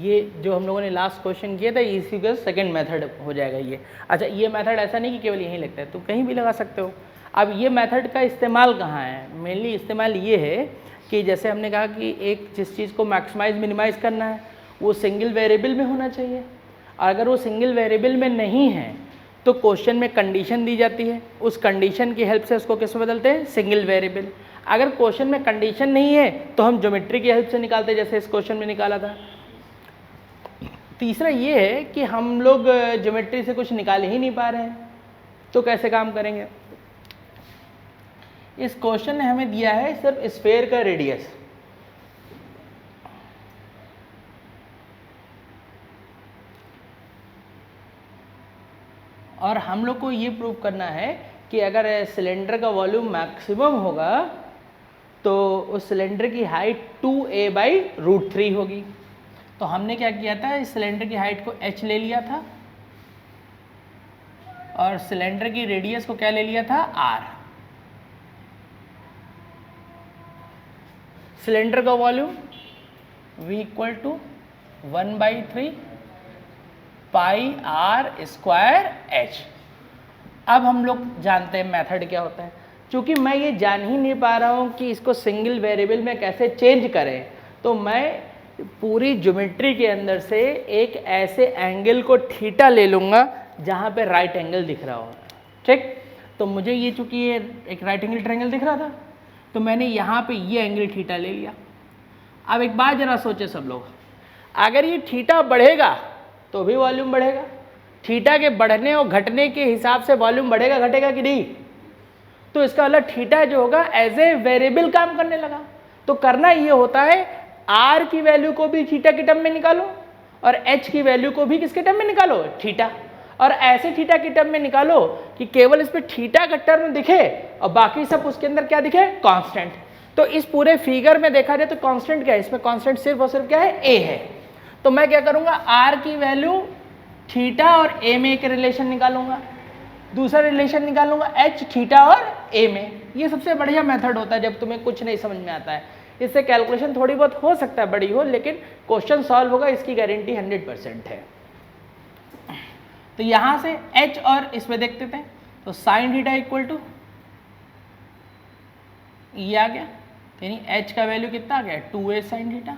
ये जो हम लोगों ने लास्ट क्वेश्चन किया था इसी का सेकंड मेथड हो जाएगा ये। अच्छा, ये मेथड ऐसा नहीं कि केवल यहीं लगता है, तुम कहीं भी लगा सकते हो। अब ये मेथड का इस्तेमाल कहाँ है? मेनली इस्तेमाल ये है कि जैसे हमने कहा कि एक जिस चीज़ को मैक्सिमाइज मिनिमाइज करना है वो सिंगल वेरिएबल में होना चाहिए, और अगर वो सिंगल वेरिएबल में नहीं है तो क्वेश्चन में कंडीशन दी जाती है, उस कंडीशन की हेल्प से उसको किस में बदलते हैं? Single variable. अगर क्वेश्चन में कंडीशन नहीं है तो हम ज्योमेट्री की हेल्प से निकालते हैं, जैसे इस क्वेश्चन में निकाला था। तीसरा ये है कि हम लोग ज्योमेट्री से कुछ निकाल ही नहीं पा रहे हैं, तो कैसे काम करेंगे? इस क्वेश्चन ने हमें दिया है सिर्फ स्फेयर का रेडियस, और हम लोग को ये प्रूव करना है कि अगर सिलेंडर का वॉल्यूम मैक्सिमम होगा तो उस सिलेंडर की हाइट 2a/√3 होगी। तो हमने क्या किया था, इस सिलेंडर की हाइट को h ले लिया था और सिलेंडर की रेडियस को क्या ले लिया था? r। सिलेंडर का वॉल्यूम v = 1/3 πr²h। अब हम लोग जानते हैं मेथड क्या होता है। चूंकि मैं ये जान ही नहीं पा रहा हूँ कि इसको सिंगल वेरिएबल में कैसे चेंज करें, तो मैं पूरी ज्योमेट्री के अंदर से एक ऐसे एंगल को थीटा ले लूँगा जहाँ पे राइट एंगल दिख रहा हो। ठीक, तो मुझे ये चूंकि ये एक राइट एंगल ट्रायंगल दिख रहा था तो मैंने यहाँ पे ये एंगल थीटा ले लिया। अब एक बात जरा सोचे सब लोग, अगर ये थीटा बढ़ेगा तो भी वॉल्यूम बढ़ेगा, थीटा के बढ़ने और घटने के हिसाब से वॉल्यूम बढ़ेगा घटेगा कि नहीं? तो इसका मतलब थीटा जो होगा एज ए वेरिएबल काम करने लगा। तो करना ये होता है आर की वैल्यू को भी थीटा के टर्म में निकालो और एच की वैल्यू को भी किसके टर्म में निकालो? थीटा। और ऐसे थीटा के टर्म में निकालो कि केवल इस पे थीटा का टर्म दिखे और बाकी सब उसके अंदर क्या दिखे? कांस्टेंट। तो इस पूरे फिगर में देखा जाए तो कांस्टेंट क्या है? इसमें कांस्टेंट सिर्फ और सिर्फ क्या है? ए है। तो मैं क्या करूंगा, आर की वैल्यू थीटा और ए में एक रिलेशन निकालूंगा, दूसरा रिलेशन निकालूंगा एच थीटा और ए में। ये सबसे बढ़िया मेथड होता है जब तुम्हें कुछ नहीं समझ में आता है। इससे कैलकुलेशन थोड़ी बहुत हो सकता है बड़ी हो, लेकिन क्वेश्चन सॉल्व होगा इसकी गारंटी 100% है। तो यहां से h और इसमें देखते थे, तो साइन थीटा = ये आ गया, यानी h का वैल्यू कितना आ गया? 2a साइन थीटा,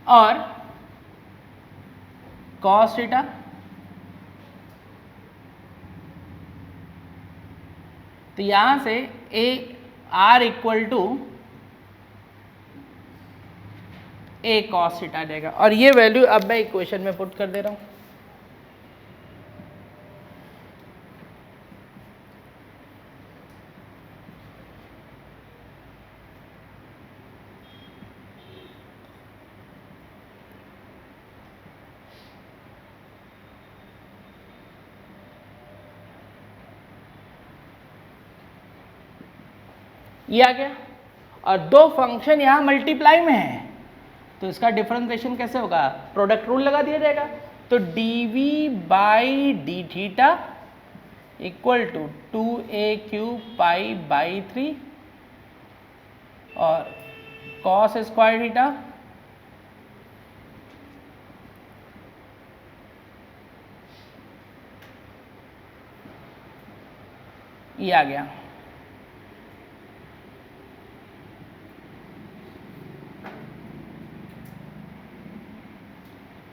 और कॉस थीटा तो यहां से r = a cos थीटा आ जाएगा। और ये वैल्यू अब मैं इक्वेशन में पुट कर दे रहा हूं। ये आ गया, और दो फंक्शन यहां मल्टीप्लाई में है तो इसका डिफरेंशिएशन कैसे होगा? प्रोडक्ट रूल लगा दिया जाएगा। तो dv/d θ = 2a³ π/3 और cos स्क्वायर थीटा ये आ गया।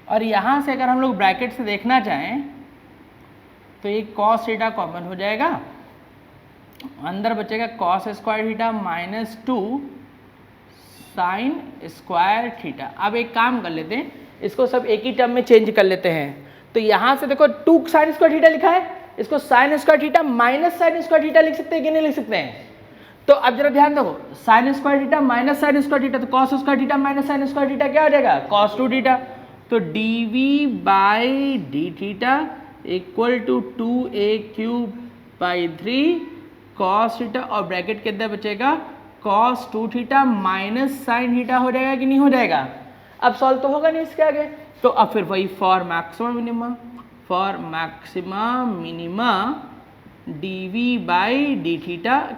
और यहाँ से अगर हम लोग ब्रैकेट से देखना चाहें तो एक cos थीटा कॉमन हो जाएगा, अंदर बचेगा cos square theta -2 sign square theta. अब एक काम कर लेते हैं, इसको सब एक ही टर्म में चेंज कर लेते हैं। तो यहाँ से देखो 2 साइन स्क्वायर थीटा लिखा है, इसको sign square theta minus sine square theta लिख सकते हैं कि नहीं लिख सकते हैं? तो अब जरा ध्यान देखो, sine square theta minus sine square theta, तो cos square theta minus sine square theta क्या हो जाएगा? cos 2 theta. तो dv/d θ = 2a³ π/3 cos थीटा, और ब्रैकेट के अंदर बचेगा cos 2 theta minus sine theta हो जाएगा कि नहीं हो जाएगा? अब सॉल्व तो होगा नहीं इसके आगे, तो अब फिर वही फॉर मैक्सिमम मिनिमा dv/d θ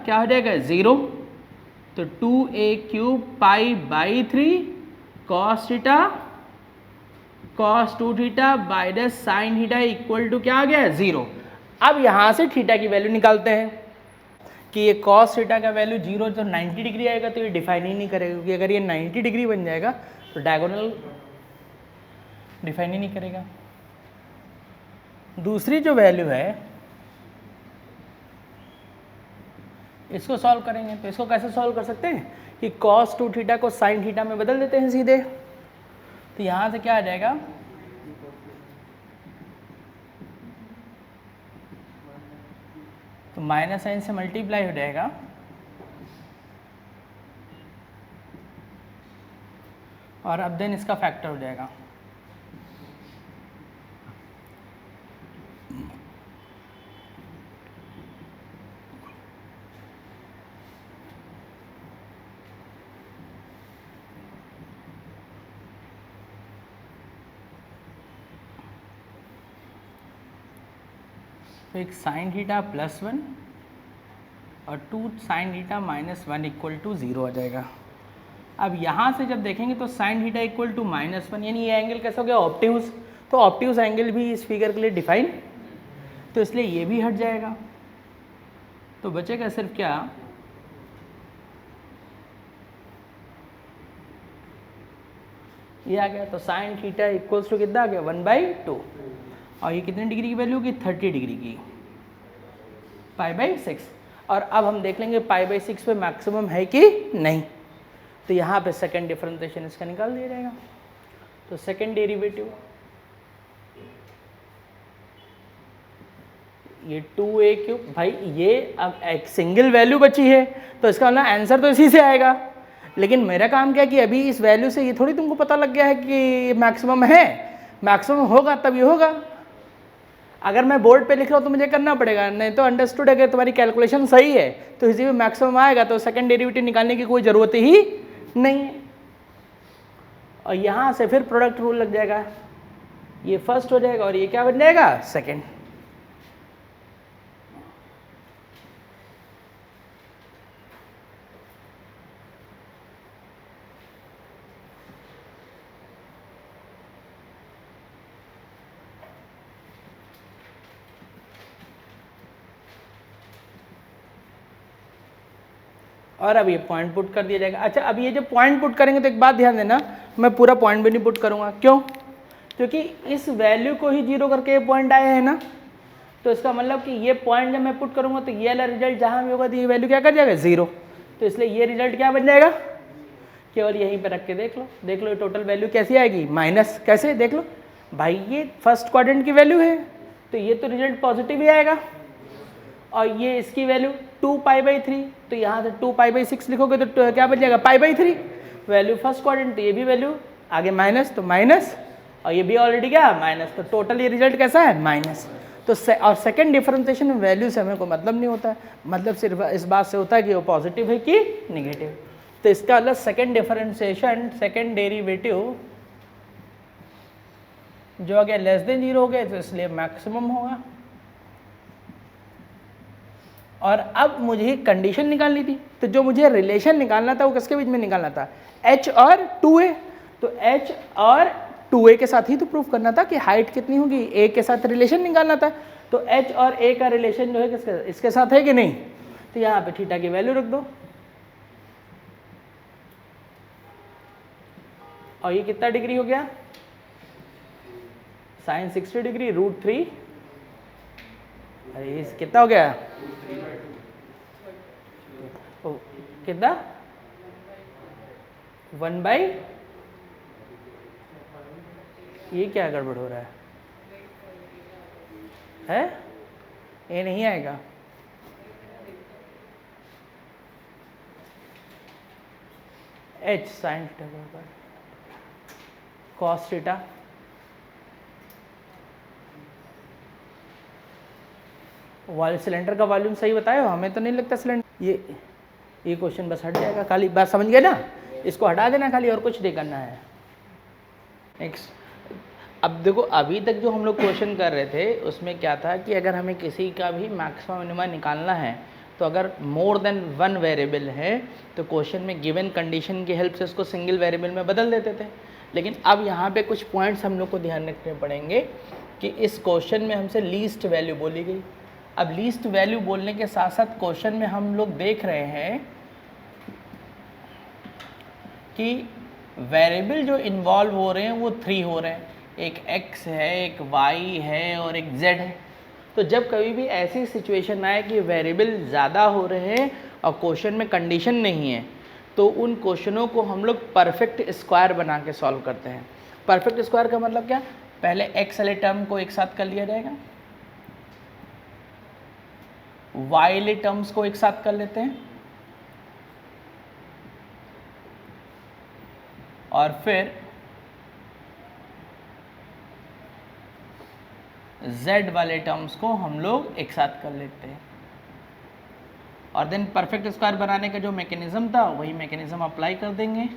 क्या हो जाएगा? 0। तो 2a³ π/3 cos theta cos 2 theta by the sine theta equal to क्या आ गया 0। अब यहाँ से थीटा की वैल्यू निकालते हैं कि ये cos थीटा का वैल्यू 0 तो 90 डिग्री आएगा, तो ये डिफाइन ही नहीं करेगा, क्योंकि अगर ये 90 डिग्री बन जाएगा तो डायगोनल डिफाइन ही नहीं करेगा। दूसरी जो वैल्यू है इसको सॉल्व करेंगे, तो इसको कैसे सॉल्व कर सकते हैं कि cos 2 थीटा को sin थीटा में बदल देते हैं सीधे। तो यहाँ से क्या आ जाएगा, तो माइनस साइन से मल्टीप्लाई हो जाएगा और अब देन इसका फैक्टर हो जाएगा। तो एक साइन थीटा प्लस 1 और 2 sine theta minus 1 equal to 0 आ जाएगा। अब यहाँ से जब देखेंगे तो साइन थीटा इक्वल टू -1, यानी ये एंगल कैसा हो गया ऑब्ट्यूज, तो ऑब्ट्यूज एंगल भी इस फिगर के लिए डिफाइन, तो इसलिए ये भी हट जाएगा। तो बचेगा सिर्फ क्या, ये आ गया। तो साइन थीटा इक्वल्स टू कितना आ गया 1/2, और ये कितने डिग्री की वैल्यू होगी 30 डिग्री की, π/6। और अब हम देख लेंगे π/6 पे मैक्सिमम है कि नहीं। तो यहाँ पे सेकंड डिफरेंशिएशन इसका निकाल दिया जाएगा। तो सेकंड डेरिवेटिव ये 2a³ भाई, ये अब एक सिंगल वैल्यू बची है तो इसका मतलब आंसर तो इसी से आएगा। लेकिन मेरा काम क्या है कि अभी इस वैल्यू से ये थोड़ी तुमको पता लग गया है कि मैक्सिमम है, मैक्सिमम होगा तब ये होगा। अगर मैं बोर्ड पे लिख रहा हूँ तो मुझे करना पड़ेगा, नहीं तो अंडरस्टूड अगर तुम्हारी कैलकुलेशन सही है तो इसी में मैक्सिमम आएगा, तो सेकंड डेरिवेटिव निकालने की कोई ज़रूरत ही नहीं है। और यहाँ से फिर प्रोडक्ट रूल लग जाएगा, ये फर्स्ट हो जाएगा और ये क्या बन जाएगा सेकंड। और अब ये पॉइंट पुट कर दिया जाएगा। अच्छा, अब ये जब पॉइंट पुट करेंगे तो एक बात ध्यान देना, मैं पूरा पॉइंट भी नहीं पुट करूँगा। क्यों? क्योंकि इस वैल्यू को ही 0 करके ये पॉइंट आया है ना, तो इसका मतलब कि ये पॉइंट जब मैं पुट करूँगा तो ये वाला रिजल्ट जहाँ भी होगा तो ये वैल्यू क्या कर जाएगा 0। तो इसलिए ये रिजल्ट क्या बन जाएगा, केवल यहीं पर रख के देख लो, देख लो टोटल वैल्यू कैसी आएगी माइनस। कैसे देख लो भाई, ये फर्स्ट क्वाड्रेंट की वैल्यू है तो ये तो रिजल्ट पॉजिटिव ही आएगा, और ये इसकी वैल्यू 2π/3, तो यहाँ से 2π/6 लिखोगे तो क्या बन जाएगा π/3। वैल्यू फर्स्ट क्वाड्रेंट, तो ये भी वैल्यू आगे माइनस, तो माइनस, और ये भी ऑलरेडी क्या माइनस, तो टोटल ये रिजल्ट कैसा है माइनस। तो और सेकंड डिफरेंशिएशन में वैल्यू से हमें कोई मतलब नहीं होता है, मतलब सिर्फ इस बात से होता है कि वो पॉजिटिव है कि निगेटिव। तो इसका मतलब सेकंड डिफरेंशिएशन, सेकंड डेरिवेटिव जो अगर लेस देन 0 हो गए तो इसलिए मैक्सिमम होगा। और अब मुझे कंडीशन निकालनी थी, तो जो मुझे रिलेशन निकालना था वो किसके बीच में निकालना था, h और 2a। तो h और 2a के साथ ही तो प्रूफ करना था कि हाइट कितनी होगी, a के साथ रिलेशन निकालना था। तो h और a का रिलेशन जो है किसके, इसके साथ है कि नहीं। तो यहाँ पे थीटा की वैल्यू रख दो, और ये कितना डिग्री हो गया साइन 60 डिग्री √3, अरे कितना हो गया कितना 1/, ये क्या गड़बड़ हो रहा है? ये नहीं आएगा, h साइन थीटा बराबर cos थीटा सिलेंडर का वॉल्यूम सही बताया हो, हमें तो नहीं लगता सिलेंडर। ये क्वेश्चन बस हट जाएगा, खाली बात समझ गए ना, इसको हटा देना खाली, और कुछ नहीं करना है। नेक्स्ट, अब देखो अभी तक जो हम लोग क्वेश्चन कर रहे थे उसमें क्या था कि अगर हमें किसी का भी मैक्सिमम मिनिमम निकालना है तो अगर मोर देन 1 वेरिएबल है तो क्वेश्चन में गिवन कंडीशन की हेल्प से उसको सिंगल वेरिएबल में बदल देते थे। लेकिन अब यहाँ पे कुछ पॉइंट्स हम लोग को ध्यान रखने पड़ेंगे कि इस क्वेश्चन में हमसे लीस्ट वैल्यू बोली गई। अब लीस्ट वैल्यू बोलने के साथ साथ क्वेश्चन में हम लोग देख रहे हैं कि वेरिएबल जो इन्वॉल्व हो रहे हैं वो 3 हो रहे हैं, एक x है, एक y है और एक z है। तो जब कभी भी ऐसी सिचुएशन आए कि वेरिएबल ज़्यादा हो रहे हैं और क्वेश्चन में कंडीशन नहीं है, तो उन क्वेश्चनों को हम लोग परफेक्ट स्क्वायर बना के सॉल्व करते हैं। परफेक्ट स्क्वायर का मतलब क्या, पहले x वाले टर्म को एक साथ कर लिया जाएगा, y वाले टर्म्स को एक साथ कर लेते हैं और फिर z वाले टर्म्स को हम लोग एक साथ कर लेते हैं और देन परफेक्ट स्क्वायर बनाने का जो मैकेनिज्म था वही मैकेनिज्म अप्लाई कर देंगे।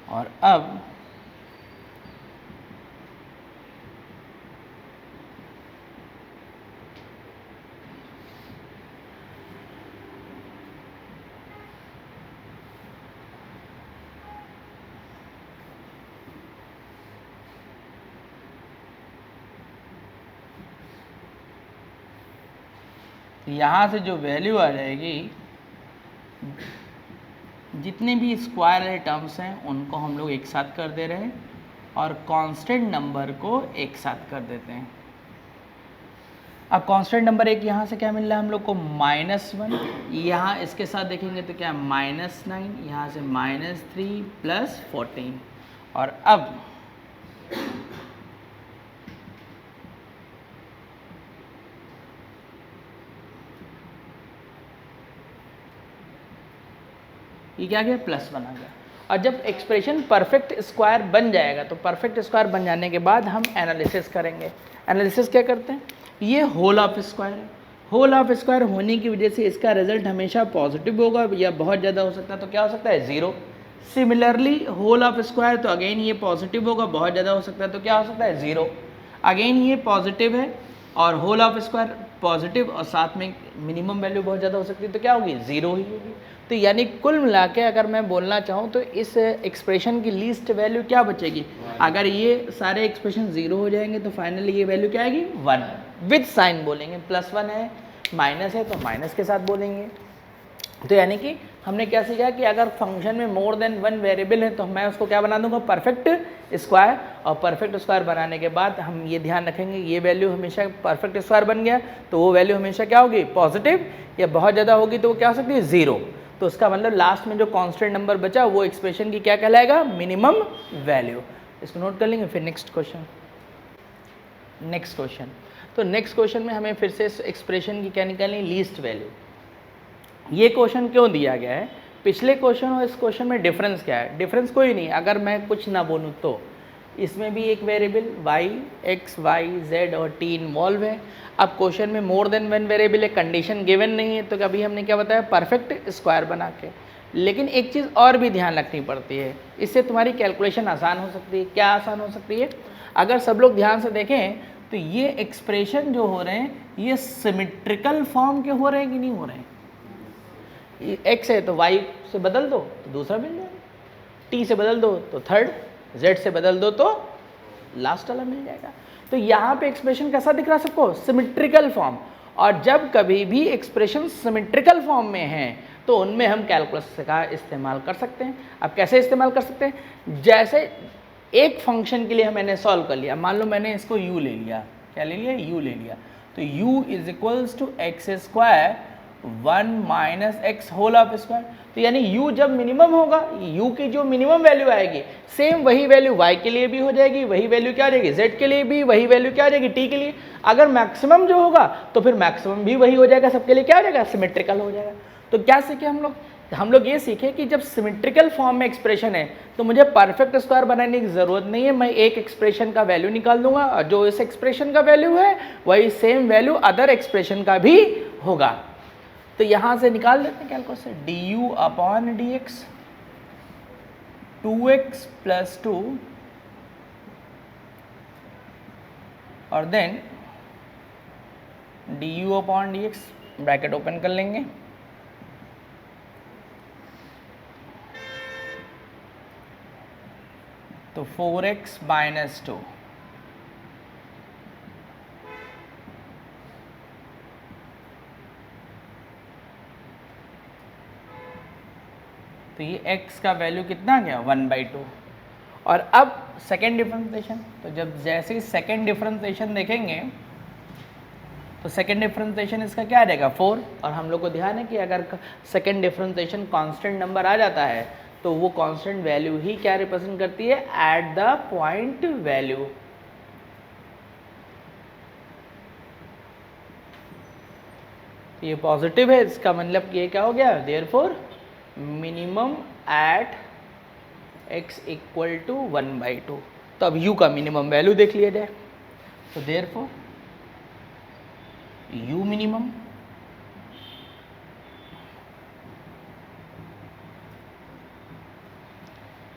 और अब यहाँ से जो वैल्यू आ जाएगी, जितने भी स्क्वायर वाले टर्म्स हैं उनको हम लोग एक साथ कर दे रहे हैं और कांस्टेंट नंबर को एक साथ कर देते हैं। अब कांस्टेंट नंबर एक यहाँ से क्या मिल रहा है हम लोग को, -1, यहाँ इसके साथ देखेंगे तो क्या -9, यहाँ से -3 + 14। और अब ये क्या गया, प्लस बना गया। और जब एक्सप्रेशन परफेक्ट स्क्वायर बन जाएगा तो परफेक्ट स्क्वायर बन जाने के बाद हम एनालिसिस करेंगे। एनालिसिस क्या करते हैं, ये होल ऑफ स्क्वायर है, होल ऑफ स्क्वायर होने की वजह से इसका रिजल्ट हमेशा पॉजिटिव होगा या बहुत ज़्यादा हो सकता है, तो क्या हो सकता है 0। सिमिलरली होल ऑफ स्क्वायर तो अगेन ये पॉजिटिव होगा, बहुत ज़्यादा हो सकता है, तो क्या हो सकता है 0। अगेन ये पॉजिटिव है और होल ऑफ स्क्वायर पॉजिटिव और साथ में मिनिमम वैल्यू बहुत ज़्यादा हो सकती है, तो क्या होगी 0 ही होगी। तो यानी कुल मिला के अगर मैं बोलना चाहूँ तो इस एक्सप्रेशन की लीस्ट वैल्यू क्या बचेगी, अगर ये सारे एक्सप्रेशन 0 हो जाएंगे तो फाइनली ये वैल्यू क्या आएगी 1 विद साइन बोलेंगे। +1 है, माइनस है तो माइनस के साथ बोलेंगे। तो यानी कि हमने क्या सीखा कि अगर फंक्शन में मोर देन 1 वेरिएबल है तो मैं उसको क्या बना दूंगा, परफेक्ट स्क्वायर। और परफेक्ट स्क्वायर बनाने के बाद हम ये ध्यान रखेंगे ये वैल्यू हमेशा परफेक्ट स्क्वायर बन गया तो वो वैल्यू हमेशा क्या होगी, पॉजिटिव, या बहुत ज़्यादा होगी तो वो क्या हो सकती है 0। तो उसका मतलब लास्ट में जो कांस्टेंट नंबर बचा वो एक्सप्रेशन की क्या कहलाएगा, मिनिमम वैल्यू। इसको नोट कर लेंगे। फिर नेक्स्ट क्वेश्चन। तो नेक्स्ट क्वेश्चन में हमें फिर से इस एक्सप्रेशन की क्या निकालनी, लीस्ट वैल्यू। ये क्वेश्चन क्यों दिया गया है, पिछले क्वेश्चन और इस क्वेश्चन में डिफरेंस क्या है, डिफरेंस कोई नहीं। अगर मैं कुछ ना बोलूँ तो इसमें भी एक variable y, x, y, z और t इन्वॉल्व है। अब क्वेश्चन में मोर देन 1 वेरिएबल है, कंडीशन गिवन नहीं है, तो कभी हमने क्या बताया, परफेक्ट स्क्वायर बना के। लेकिन एक चीज़ और भी ध्यान रखनी पड़ती है, इससे तुम्हारी कैलकुलेशन आसान हो सकती है। क्या आसान हो सकती है, अगर सब लोग ध्यान से देखें तो ये एक्सप्रेशन जो हो रहे हैं ये सिमेट्रिकल फॉर्म के हो रहे हैं कि नहीं हो रहे हैं। x है तो y से बदल दो तो दूसरा मिल जाएगा, t से बदल दो तो थर्ड, z से बदल दो तो लास्ट वाला मिल जाएगा। तो यहाँ पे एक्सप्रेशन कैसा दिख रहा है सबको, सिमेट्रिकल फॉर्म। और जब कभी भी एक्सप्रेशन सिमेट्रिकल फॉर्म में है तो उनमें हम कैलकुलस का इस्तेमाल कर सकते हैं। अब कैसे इस्तेमाल कर सकते हैं, जैसे एक फंक्शन के लिए मैंने सॉल्व कर लिया, मान लो मैंने इसको u ले लिया, क्या ले लिया, u ले लिया, तो u = x² 1 - x whole of square. तो यानी u जब मिनिमम होगा, u की जो मिनिमम वैल्यू आएगी सेम वही वैल्यू y के लिए भी हो जाएगी, वही वैल्यू क्या आ जाएगी z के लिए भी, वही वैल्यू क्या आ जाएगी t के लिए। अगर मैक्सिमम जो होगा तो फिर मैक्सिमम भी वही हो जाएगा, सबके लिए क्या हो जाएगा, सिमेट्रिकल हो जाएगा। तो क्या सीखे हम लोग ये सीखे कि जब सिमेट्रिकल फॉर्म में एक्सप्रेशन है तो मुझे परफेक्ट स्क्वायर बनाने की ज़रूरत नहीं है, मैं एक एक्सप्रेशन का वैल्यू निकाल दूंगा और जो इस एक्सप्रेशन का वैल्यू है वही सेम वैल्यू अदर एक्सप्रेशन का भी होगा। तो यहाँ से निकाल देते हैं कैलकुलस से, d u upon d x 2x plus 2 और then d u upon d x, bracket open कर लेंगे, तो 4x माइनस 2 तो ये x का वैल्यू कितना आ गया 1/2। और अब सेकेंड डिफरेंशिएशन, तो जब जैसे ही सेकेंड डिफरेंशिएशन देखेंगे तो सेकेंड डिफरेंशिएशन इसका क्या आ जाएगा 4। और हम लोग को ध्यान है कि अगर सेकेंड डिफरेंशिएशन कांस्टेंट नंबर आ जाता है तो वो कांस्टेंट वैल्यू ही क्या रिप्रेजेंट करती है, एट द पॉइंट वैल्यू। ये पॉजिटिव है, इसका मतलब ये क्या हो गया, therefore minimum at x equal to 1/2। तो अब u का मिनिमम वैल्यू देख लिया जाए, तो देयरफॉर u मिनिमम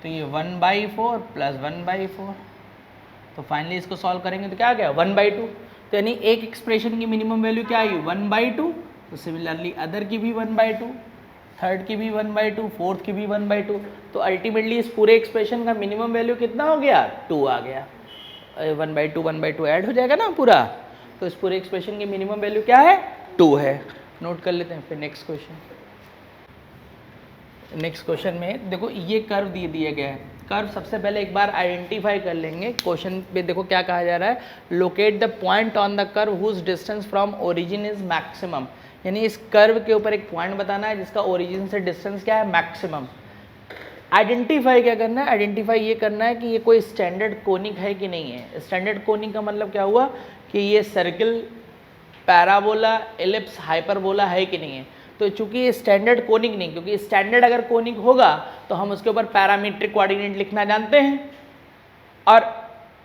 तो ये 1/4 प्लस 1/4, तो फाइनली इसको सॉल्व करेंगे तो क्या आ गया 1/2। तो यानी एक एक्सप्रेशन की मिनिमम वैल्यू क्या आई 1/2, तो सिमिलरली अदर की भी 1/2, थर्ड की भी 1/2, फोर्थ की भी 1/2। तो अल्टीमेटली इस पूरे एक्सप्रेशन का मिनिमम वैल्यू कितना हो गया 2 आ गया। 1/2 ऐड हो जाएगा ना पूरा, तो इस पूरे एक्सप्रेशन की मिनिमम वैल्यू क्या है 2 है। नोट कर लेते हैं फिर नेक्स्ट क्वेश्चन। नेक्स्ट क्वेश्चन में देखो ये कर्व दिए गए हैं। कर्व सबसे पहले एक बार आइडेंटिफाई कर लेंगे। क्वेश्चन पे देखो क्या कहा जा रहा है, locate the point on the curve whose distance from origin is maximum. यानी इस कर्व के ऊपर एक पॉइंट बताना है जिसका ओरिजिन से डिस्टेंस क्या है मैक्सिमम। आइडेंटिफाई क्या करना है, आइडेंटिफाई ये करना है कि ये कोई स्टैंडर्ड कोनिक है कि नहीं है। स्टैंडर्ड कोनिक का मतलब क्या हुआ कि ये सर्किल, पैराबोला, एलिप्स, हाइपरबोला है कि नहीं है। तो चूंकि ये स्टैंडर्ड कोनिक नहीं, क्योंकि स्टैंडर्ड अगर कोनिक होगा तो हम उसके ऊपर पैरामीट्रिक कोऑर्डिनेट लिखना जानते हैं, और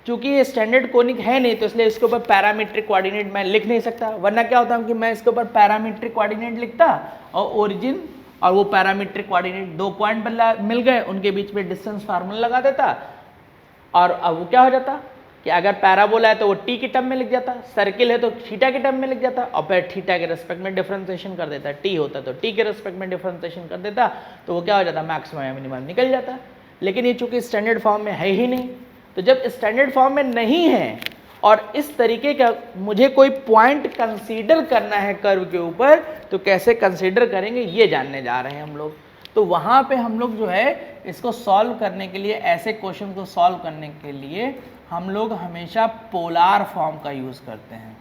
चूंकि ये स्टैंडर्ड कोनिक है नहीं तो इसलिए इसके ऊपर पैरामीट्रिक कोऑर्डिनेट मैं लिख नहीं सकता। वरना क्या होता है कि मैं इसके ऊपर पैरामीट्रिक कोऑर्डिनेट लिखता और ओरिजिन और वो पैरामीट्रिक कोऑर्डिनेट 2 पॉइंट मिल गए, उनके बीच में डिस्टेंस फार्मूला लगा देता, और अब वो क्या हो जाता कि अगर पैराबोला है तो वो टी की टर्म में लिख जाता, सर्किल है तो थीटा के टर्म में लिख जाता, और फिर थीटा के रेस्पेक्ट में डिफरेंशिएशन कर देता। टी होता तो टी के रेस्पेक्ट में डिफरेंशिएशन कर देता, तो वो क्या हो जाता मैक्सिमम या मिनिमम निकल जाता। लेकिन ये चूंकि स्टैंडर्ड फॉर्म में है ही नहीं, तो जब स्टैंडर्ड फॉर्म में नहीं है और इस तरीके का मुझे कोई पॉइंट कंसीडर करना है कर्व के ऊपर, तो कैसे कंसीडर करेंगे ये जानने जा रहे हैं हम लोग। तो वहाँ पे हम लोग जो है इसको सॉल्व करने के लिए, ऐसे क्वेश्चन को सॉल्व करने के लिए हम लोग हमेशा पोलार फॉर्म का यूज़ करते हैं।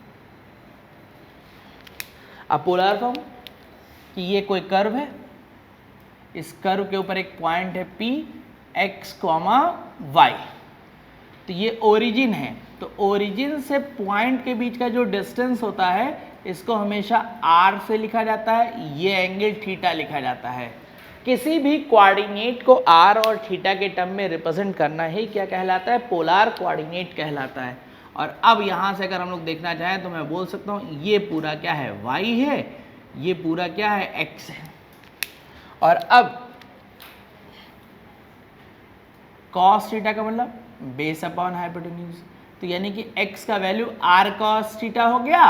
अब पोलार फॉर्म कि ये कोई कर्व है, इस कर्व के ऊपर एक पॉइंट है P x, y, तो ये ओरिजिन है। तो ओरिजिन से पॉइंट के बीच का जो डिस्टेंस होता है इसको हमेशा r से लिखा जाता है, ये एंगल थीटा लिखा जाता है। किसी भी कोऑर्डिनेट को r और थीटा के टर्म में रिप्रेजेंट करना ही क्या कहलाता है, पोलार कोऑर्डिनेट कहलाता है। और अब यहाँ से अगर हम लोग देखना चाहें तो मैं बोल सकता हूँ ये पूरा क्या है y है, ये पूरा क्या है x है। और अब cos थीटा का मतलब बेस अपॉन हाइपोटेन्यूज, तो यानी कि x का वैल्यू r cos थीटा हो गया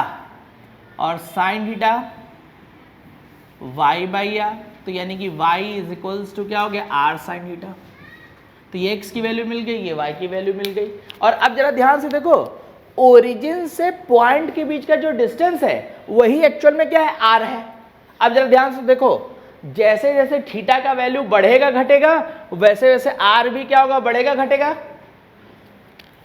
और sin theta y by r, तो यानी कि y इज इक्वल्स टू क्या हो गया r sin थीटा। तो ये x की वैल्यू मिल गई, ये y की वैल्यू मिल गई। और अब जरा ध्यान से देखो, ओरिजिन से पॉइंट के बीच का जो डिस्टेंस है वही एक्चुअल में क्या है r है। अब जरा ध्यान से देखो, जैसे जैसे थीटा का वैल्यू बढ़ेगा घटेगा वैसे वैसे r भी क्या होगा, बढ़ेगा घटेगा।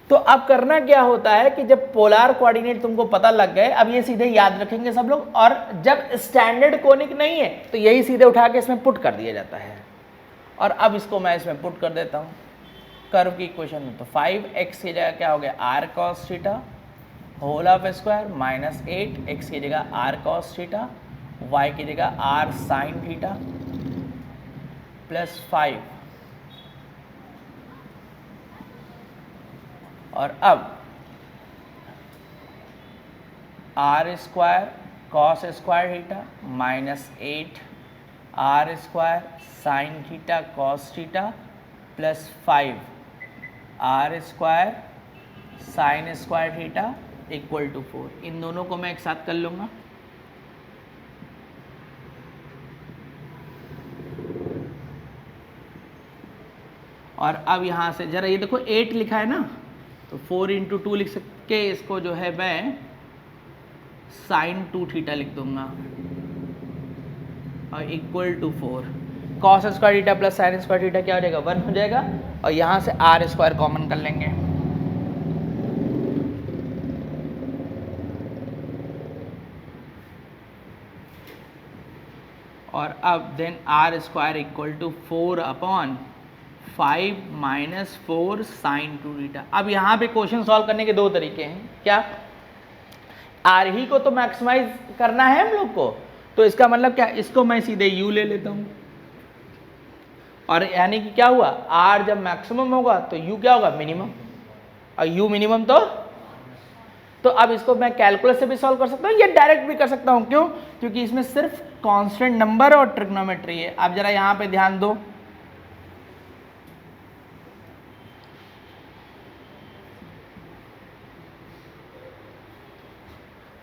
तो अब करना क्या होता है कि जब पोलार कोऑर्डिनेट तुमको पता लग गए, अब ये सीधे याद रखेंगे सब लोग, और जब स्टैंडर्ड कोनिक नहीं है तो यही सीधे उठा के इसमें पुट कर दिया जाता है। और अब इसको मैं इसमें पुट कर देता हूँ कर्व की इक्वेशन में, तो 5x की जगह क्या हो गया r cos theta whole of square minus 8x की जगह r cos थीटा, y की जगह r sin थीटा प्लस 5। और अब r square cos square theta minus 8 r square sine theta cos theta plus 5 r square sine square theta equal to 4। इन दोनों को मैं एक साथ कर लूँगा। और अब यहाँ से जरा ये देखो 8 लिखा है ना, तो 4 इंटू 2 लिख सकते, इसको जो है मैं साइन 2 थीटा लिख दूंगा और equal to 4 cos square theta plus sine square theta क्या हो जाएगा 1 हो जाएगा। और यहाँ से आर स्क्वायर कॉमन कर लेंगे। और अब then r square equal to 4 upon 5 minus 4 sine 2 theta. अब यहाँ पे क्वेश्चन सॉल्व करने के दो तरीके हैं। क्या आर ही को तो मैक्सिमाइज करना है हम लोग को, तो इसका मतलब क्या, इसको मैं सीधे यू ले लेता हूँ। और यानी कि क्या हुआ, आर जब मैक्सिमम होगा तो यू क्या होगा मिनिमम, और यू मिनिमम तो अब इसको मैं कैलकुलस से भी सॉल्व कर सकता हूँ या डायरेक्ट भी कर सकता हूँ। क्यों? क्योंकि इसमें सिर्फ कांस्टेंट नंबर और ट्रिग्नोमेट्री है। अब जरा यहाँ पे ध्यान दो,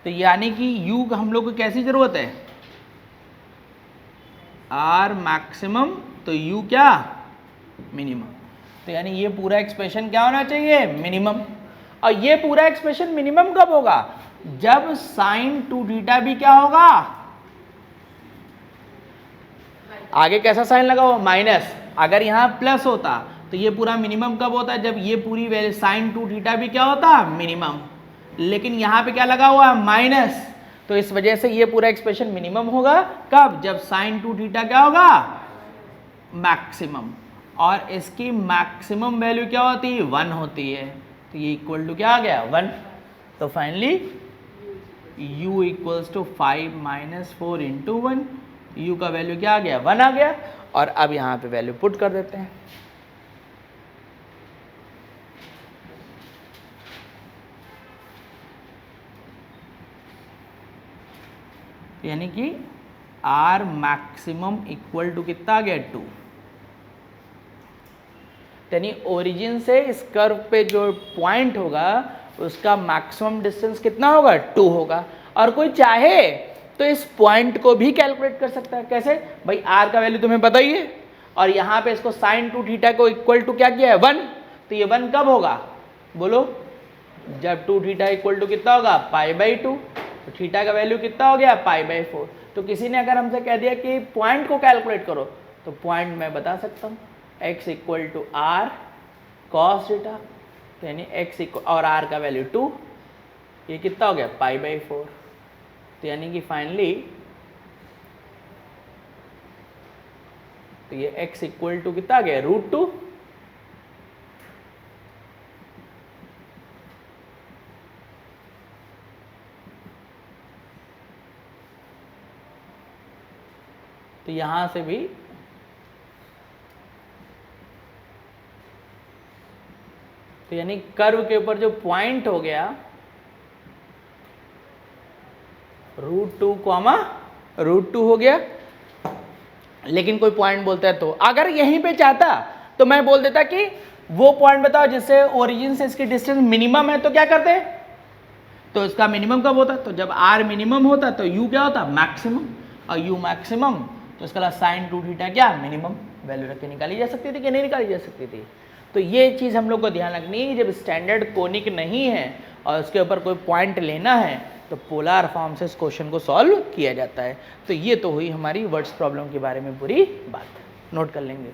तो यानी कि u हम लोग को कैसी जरूरत है, r मैक्सिमम तो u क्या मिनिमम। तो यानी ये पूरा एक्सप्रेशन क्या होना चाहिए मिनिमम। और ये पूरा एक्सप्रेशन मिनिमम कब होगा, जब साइन 2 थीटा भी क्या होगा, आगे कैसा साइन लगा हुआ माइनस, अगर यहाँ प्लस होता तो ये पूरा मिनिमम कब होता है, जब ये पूरी वैल्यू साइन 2 थीटा भी क्या होता मिनिमम। लेकिन यहाँ पे क्या लगा हुआ है माइनस, तो इस वजह से ये पूरा एक्सप्रेशन मिनिमम होगा कब, जब साइन 2 थीटा क्या होगा मैक्सिमम। और इसकी मैक्सिमम वैल्यू क्या होती है 1 होती है, तो ये इक्वल टू क्या आ गया 1। तो finally u equals to 5 minus 4 into 1, u का वैल्यू क्या आ गया 1 आ गया। और अब यहाँ पे वैल्यू पुट कर देते हैं। यानी कि r मैक्सिमम इक्वल टू कितना आ गया 2। यानी ओरिजिन से इस कर्व पे जो पॉइंट होगा उसका मैक्सिमम डिस्टेंस कितना होगा 2 होगा। और कोई चाहे तो इस पॉइंट को भी कैलकुलेट कर सकता है। कैसे भाई, r का वैल्यू तुम्हें पता ही है, और यहाँ पे इसको साइन 2 थीटा को इक्वल टू क्या किया है 1, तो ये 1 कब होगा बोलो, जब 2 थीटा इक्वल टू कितना होगा π/2, तो थीटा का वैल्यू कितना हो गया π/4। तो किसी ने अगर हमसे कह दिया कि पॉइंट को कैलकुलेट करो, तो पॉइंट मैं बता सकता हूँ x equal to r cos theta, यानी x इक्वल और r का वैल्यू 2, ये कितना हो गया π/4। तो यानी कि फाइनली तो ये x इक्वल टू कितना आ गया √2। तो यहां से भी तो यानी कर्व के ऊपर जो पॉइंट हो गया √2 हो गया। लेकिन कोई पॉइंट बोलता है, तो अगर यहीं पे चाहता तो मैं बोल देता कि वो पॉइंट बताओ जिससे ओरिजिन से इसकी डिस्टेंस मिनिमम है, तो क्या करते, तो इसका मिनिमम कब होता, तो जब r मिनिमम होता तो u क्या होता मैक्सिमम, और u मैक्सिमम तो इसका साइन 2 थीटा क्या मिनिमम वैल्यू रख के निकाली जा सकती थी कि नहीं निकाली जा सकती थी। तो ये चीज़ हम लोग को ध्यान रखनी है, जब स्टैंडर्ड कोनिक नहीं है और उसके ऊपर कोई पॉइंट लेना है तो पोलर फॉर्म से इस क्वेश्चन को सॉल्व किया जाता है। तो ये तो हुई हमारी वर्ड्स प्रॉब्लम के बारे में पूरी बात, नोट कर लेंगे।